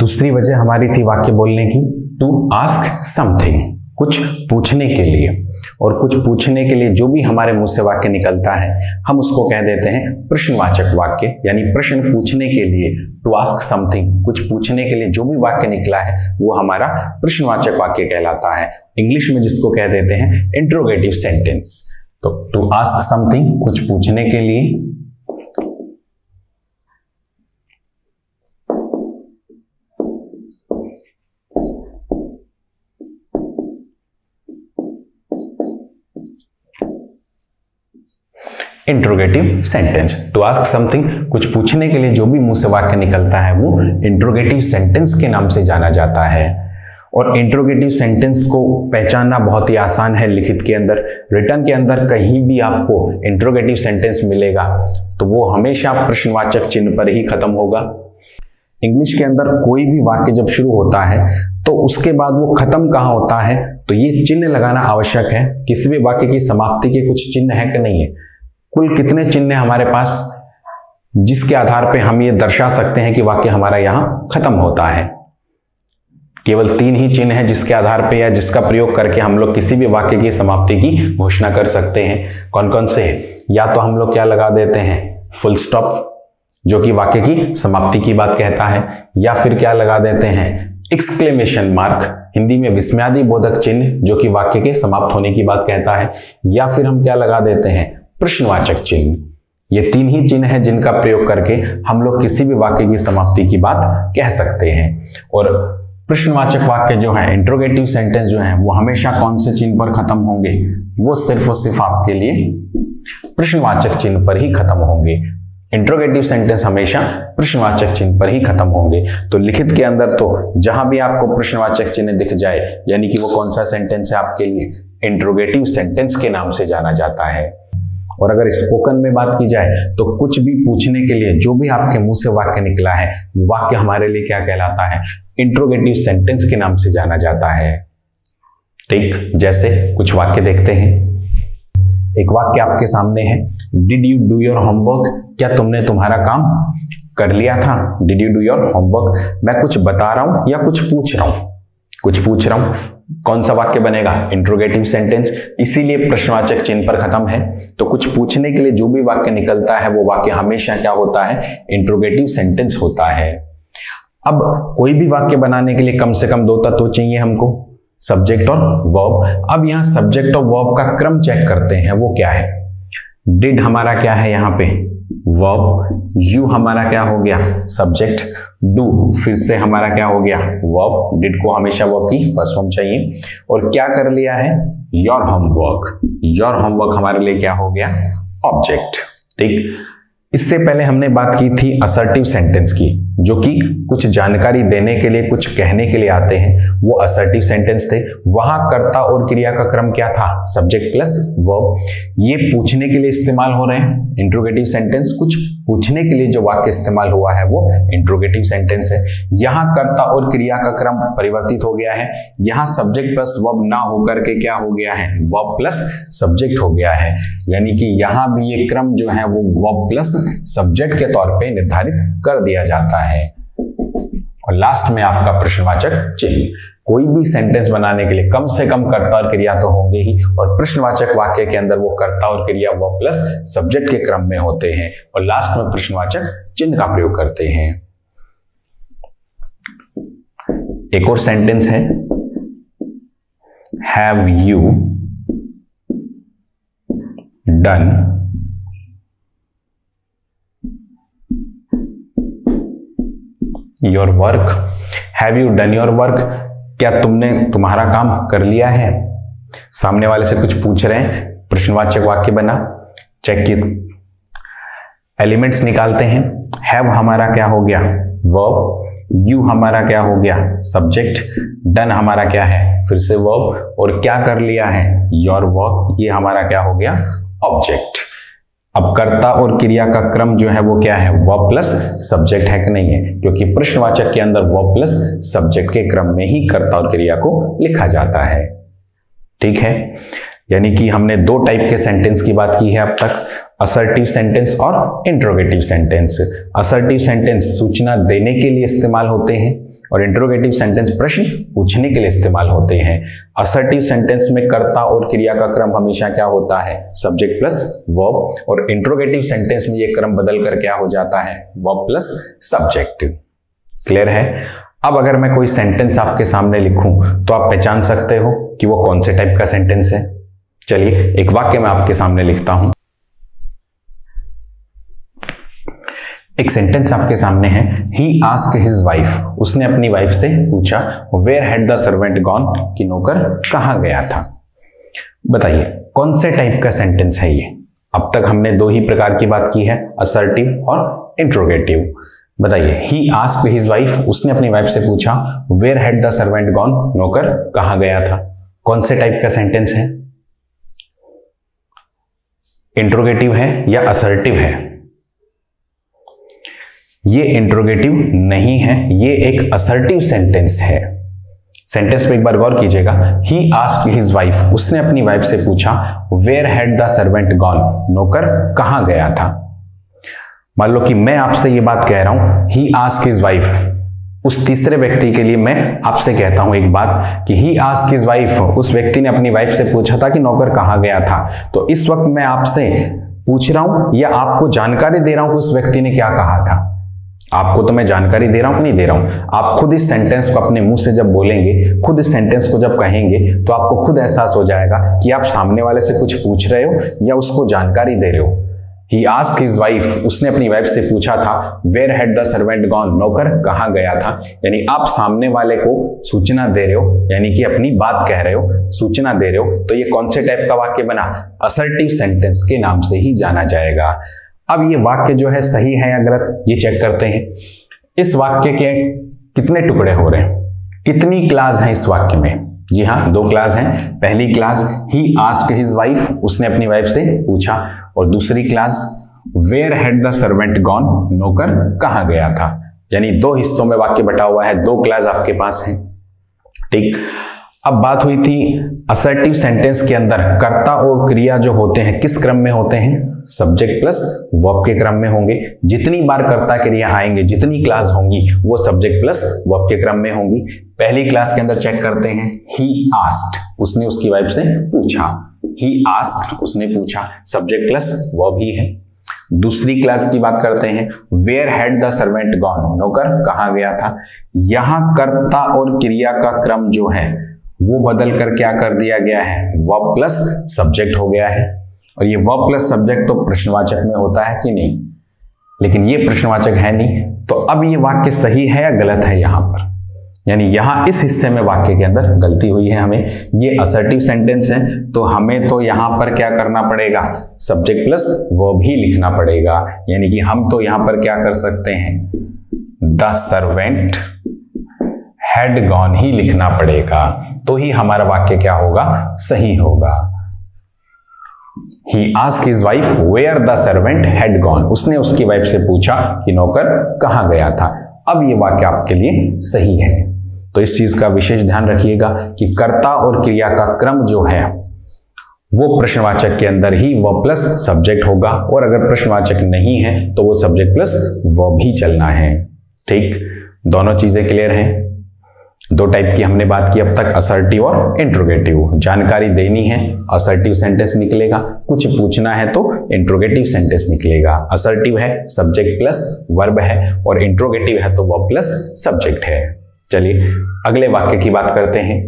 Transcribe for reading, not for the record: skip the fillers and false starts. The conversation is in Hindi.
दूसरी वजह हमारी थी वाक्य बोलने की, टू आस्क समथिंग, कुछ पूछने के लिए। और कुछ पूछने के लिए जो भी हमारे मुंह से वाक्य निकलता है हम उसको कह देते हैं प्रश्नवाचक वाक्य, यानी प्रश्न पूछने के लिए, टू आस्क समथिंग, कुछ पूछने के लिए जो भी वाक्य निकला है वो हमारा प्रश्नवाचक वाक्य कहलाता है। इंग्लिश में जिसको कह देते हैं इंट्रोगेटिव सेंटेंस। तो टू आस्क समथिंग, कुछ पूछने के लिए, interrogative sentence. To ask something, कुछ पूछने के लिए जो भी मुंह से वाक्य निकलता है वो इंट्रोगेटिव सेंटेंस के नाम से जाना जाता है। और इंट्रोगेटिव सेंटेंस को पहचानना बहुत ही आसान है। लिखित के अंदर, रिटन के अंदर कहीं भी आपको इंट्रोगेटिव सेंटेंस मिलेगा तो वो हमेशा प्रश्नवाचक चिन्ह पर ही खत्म होगा। इंग्लिश के अंदर कोई भी वाक्य जब शुरू होता है तो उसके बाद वो खत्म कहाँ होता है, तो ये चिन्ह लगाना आवश्यक है। किसी भी वाक्य की समाप्ति के कुछ चिन्ह है कि नहीं है, कुल कितने चिन्ह हमारे पास जिसके आधार पे हम ये दर्शा सकते हैं कि वाक्य हमारा यहां खत्म होता है। केवल 3 ही चिन्ह हैं जिसके आधार पे या जिसका प्रयोग करके हम लोग किसी भी वाक्य की समाप्ति की घोषणा कर सकते हैं। कौन कौन से? या तो हम लोग क्या लगा देते हैं, फुल स्टॉप, जो कि वाक्य की समाप्ति की बात कहता है, या फिर क्या लगा देते हैं, एक्सक्लेमेशन मार्क, हिंदी में विस्मयादि बोधक चिन्ह, जो कि वाक्य के समाप्त होने की बात कहता है, या फिर हम क्या लगा देते हैं, प्रश्नवाचक चिन्ह। ये 3 ही चिन्ह हैं जिनका प्रयोग करके हम लोग किसी भी वाक्य की समाप्ति की बात कह सकते हैं। और प्रश्नवाचक वाक्य जो है, इंट्रोगेटिव सेंटेंस जो है, वो हमेशा कौन से चिन्ह पर खत्म होंगे? वो सिर्फ और सिर्फ आपके लिए प्रश्नवाचक चिन्ह पर ही खत्म होंगे। इंट्रोगेटिव सेंटेंस हमेशा प्रश्नवाचक चिन्ह पर ही खत्म होंगे। तो लिखित के अंदर तो जहां भी आपको प्रश्नवाचक चिन्ह दिख जाए, यानी कि वो कौन सा सेंटेंस है आपके लिए, इंट्रोगेटिव सेंटेंस के नाम से जाना जाता है। और अगर स्पोकन में बात की जाए तो कुछ भी पूछने के लिए जो भी आपके मुंह से वाक्य निकला है, वाक्य हमारे लिए क्या कहलाता है, इंट्रोगेटिव सेंटेंस के नाम से जाना जाता है। ठीक, जैसे कुछ वाक्य देखते हैं। एक वाक्य आपके सामने है, did you do your homework, क्या तुमने तुम्हारा काम कर लिया था? Did you do your homework. मैं कुछ बता रहा हूं या कुछ पूछ रहा हूं? कुछ पूछ रहा हूं। कौन सा वाक्य बनेगा? इंट्रोगेटिव सेंटेंस, इसीलिए प्रश्नवाचक चिन्ह पर खत्म है। तो कुछ पूछने के लिए जो भी वाक्य निकलता है वो वाक्य हमेशा क्या होता है, इंट्रोगेटिव सेंटेंस होता है। अब कोई भी वाक्य बनाने के लिए कम से कम 2 तत्व चाहिए हमको, सब्जेक्ट और वर्ब। अब यहाँ सब्जेक्ट और वर्ब का क्रम चेक करते हैं, वो क्या है। डिड हमारा क्या है यहाँ पे, वर्ब। यू हमारा क्या हो गया, सब्जेक्ट। डू फिर से हमारा क्या हो गया, वर्ब। डिड को हमेशा वर्ब की फर्स्ट फॉर्म चाहिए। और क्या कर लिया है, योर होमवर्क। योर होमवर्क हमारे लिए क्या हो गया, ऑब्जेक्ट। ठीक, इससे पहले हमने बात की थी असर्टिव सेंटेंस की, जो कि कुछ जानकारी देने के लिए, कुछ कहने के लिए आते हैं, वो असर्टिव सेंटेंस थे। वहां कर्ता और क्रिया का क्रम क्या था, सब्जेक्ट प्लस वर्ब। ये पूछने के लिए इस्तेमाल हो रहे हैं, इंट्रोगेटिव सेंटेंस। कुछ पूछने के लिए जो वाक्य इस्तेमाल हुआ है वो इंट्रोगेटिव सेंटेंस है। यहाँ कर्ता और क्रिया का क्रम परिवर्तित हो गया है। यहाँ सब्जेक्ट प्लस वर्ब ना होकर के क्या हो गया है, वर्ब प्लस सब्जेक्ट हो गया है। यानी कि यहाँ भी ये क्रम जो है वो वर्ब प्लस सब्जेक्ट के तौर पे निर्धारित कर दिया जाता है। और लास्ट में आपका प्रश्नवाचक चिन्ह। कोई भी सेंटेंस बनाने के लिए कम से कम कर्ता और क्रिया तो होंगे ही, और प्रश्नवाचक वाक्य के अंदर वो कर्ता और क्रिया वर्ब प्लस सब्जेक्ट के क्रम में होते हैं, और लास्ट में प्रश्नवाचक चिन्ह का प्रयोग करते हैं। एक और सेंटेंस है, have you done your work. Have you done your work, क्या तुमने तुम्हारा काम कर लिया है? सामने वाले से कुछ पूछ रहे हैं, प्रश्नवाचक वाक्य बना। चेक की एलिमेंट्स निकालते हैं। हैव हमारा क्या हो गया, वर्ब। यू हमारा क्या हो गया, सब्जेक्ट। डन हमारा क्या है, फिर से वर्ब। और क्या कर लिया है, योर वर्क, ये हमारा क्या हो गया, ऑब्जेक्ट। अब कर्ता और क्रिया का क्रम जो है वो क्या है, वर्ब प्लस सब्जेक्ट है कि नहीं है, क्योंकि प्रश्नवाचक के अंदर वर्ब प्लस सब्जेक्ट के क्रम में ही कर्ता और क्रिया को लिखा जाता है। ठीक है, यानी कि हमने 2 टाइप के सेंटेंस की बात की है अब तक, असर्टिव सेंटेंस और इंट्रोगेटिव सेंटेंस। असर्टिव सेंटेंस सूचना देने के लिए इस्तेमाल होते हैं और इंट्रोगेटिव सेंटेंस प्रश्न पूछने के लिए इस्तेमाल होते हैं। असर्टिव सेंटेंस में कर्ता और क्रिया का क्रम हमेशा क्या होता है, सब्जेक्ट प्लस वर्ब, और इंट्रोगेटिव सेंटेंस में ये क्रम बदल कर क्या हो जाता है, वर्ब प्लस सब्जेक्ट। क्लियर है? अब अगर मैं कोई सेंटेंस आपके सामने लिखूं तो आप पहचान सकते हो कि वो कौन से टाइप का सेंटेंस है। चलिए एक वाक्य मैं आपके सामने लिखता हूं। एक सेंटेंस आपके सामने है, ही आस्क्ड हिज वाइफ, उसने अपनी वाइफ से पूछा, where had the servant gone, कि नौकर कहां गया था। बताइए कौन से टाइप का सेंटेंस है ये। अब तक हमने दो ही प्रकार की बात की है, असर्टिव और इंट्रोगेटिव। बताइए, ही आस्क्ड हिज वाइफ, उसने अपनी वाइफ से पूछा, where had the servant gone, नौकर कहां गया था। कौन से टाइप का सेंटेंस है, इंट्रोगेटिव है या असर्टिव है? ये इंट्रोगेटिव नहीं है, ये एक असर्टिव सेंटेंस है। सेंटेंस पे एक बार गौर कीजिएगा, ही आस्क्ड हिज वाइफ, उसने अपनी वाइफ से पूछा, where had the servant gone, नौकर कहां गया था। मान लो कि मैं आपसे ये बात कह रहा हूं, ही आस्क्ड हिज वाइफ, उस तीसरे व्यक्ति के लिए मैं आपसे कहता हूं एक बात कि ही आस्क्ड हिज वाइफ, उस व्यक्ति ने अपनी वाइफ से पूछा था कि नौकर कहां गया था। तो इस वक्त मैं आपसे पूछ रहा हूं या आपको जानकारी दे रहा हूं कि उस व्यक्ति ने क्या कहा था। आपको तो मैं जानकारी दे रहा हूं कि नहीं दे रहा हूं। आप खुद इस सेंटेंस को अपने मुंह से जब बोलेंगे, खुद इस सेंटेंस को जब कहेंगे, तो आपको खुद एहसास हो जाएगा कि आप सामने वाले से कुछ पूछ रहे हो या उसको जानकारी दे रहे हो। ही आस्क्ड हिज वाइफ, उसने अपनी वाइफ से पूछा था, where had the servant gone, नौकर कहां गया था। यानी आप सामने वाले को सूचना दे रहे हो, यानी कि अपनी बात कह रहे हो, सूचना दे रहे हो। तो ये कौन से टाइप का वाक्य बना, असर्टिव सेंटेंस के नाम से ही जाना जाएगा। अब ये वाक्य जो है सही है या गलत, ये चेक करते हैं। इस वाक्य के कितने टुकड़े हो रहे हैं, कितनी क्लास है इस वाक्य में। जी हाँ, दो क्लास हैं। पहली class, he asked his wife, उसने अपनी वाइफ से पूछा, और दूसरी class, where had the servant gone, नौकर कहां गया था। यानी दो हिस्सों में वाक्य बटा हुआ है, दो क्लास आपके पास है। ठीक, अब बात हुई थी असर्टिव सेंटेंस के अंदर कर्ता और क्रिया जो होते हैं किस क्रम में होते हैं, सब्जेक्ट प्लस वर्ब के क्रम में होंगे। जितनी बार कर्ता क्रिया आएंगे, जितनी क्लास होंगी, वो सब्जेक्ट प्लस वर्ब के क्रम में होंगी। पहली क्लास के अंदर चेक करते हैं, ही आस्क्ड, उसने उसकी वाइफ से पूछा, ही आस्क्ड, उसने पूछा, सब्जेक्ट प्लस वर्ब ही है। दूसरी क्लास की बात करते हैं, where had the servant gone, नौकर कहां गया था। यहां कर्ता और क्रिया का क्रम जो है वो बदल कर क्या कर दिया गया है, वर्ब प्लस सब्जेक्ट हो गया है। और ये वर्ब प्लस सब्जेक्ट तो प्रश्नवाचक में होता है कि नहीं, लेकिन ये प्रश्नवाचक है नहीं। तो अब ये वाक्य सही है या गलत है यहां पर, यानी यहां इस हिस्से में वाक्य के अंदर गलती हुई है हमें। ये असर्टिव सेंटेंस है, तो हमें तो यहां पर क्या करना पड़ेगा, सब्जेक्ट प्लस वर्ब ही लिखना पड़ेगा। यानी कि हम तो यहां पर क्या कर सकते हैं, द सर्वेंट हैड गॉन ही लिखना पड़ेगा, तो ही हमारा वाक्य क्या होगा, सही होगा। He asked his wife where the servant had gone, उसने उसकी वाइफ से पूछा कि नौकर कहां गया था। अब ये वाक्य आपके लिए सही है। तो इस चीज का विशेष ध्यान रखिएगा कि कर्ता और क्रिया का क्रम जो है वो प्रश्नवाचक के अंदर ही वर्ब प्लस सब्जेक्ट होगा, और अगर प्रश्नवाचक नहीं है तो वो सब्जेक्ट प्लस वर्ब ही चलना है। ठीक, दोनों चीजें क्लियर हैं। दो टाइप की हमने बात की अब तक, असर्टिव और इंट्रोगेटिव। जानकारी देनी है, असर्टिव सेंटेंस निकलेगा। कुछ पूछना है तो इंट्रोगेटिव सेंटेंस निकलेगा। असर्टिव है सब्जेक्ट प्लस वर्ब है, और इंट्रोगेटिव है तो वर्ब प्लस सब्जेक्ट है। चलिए अगले वाक्य की बात करते हैं।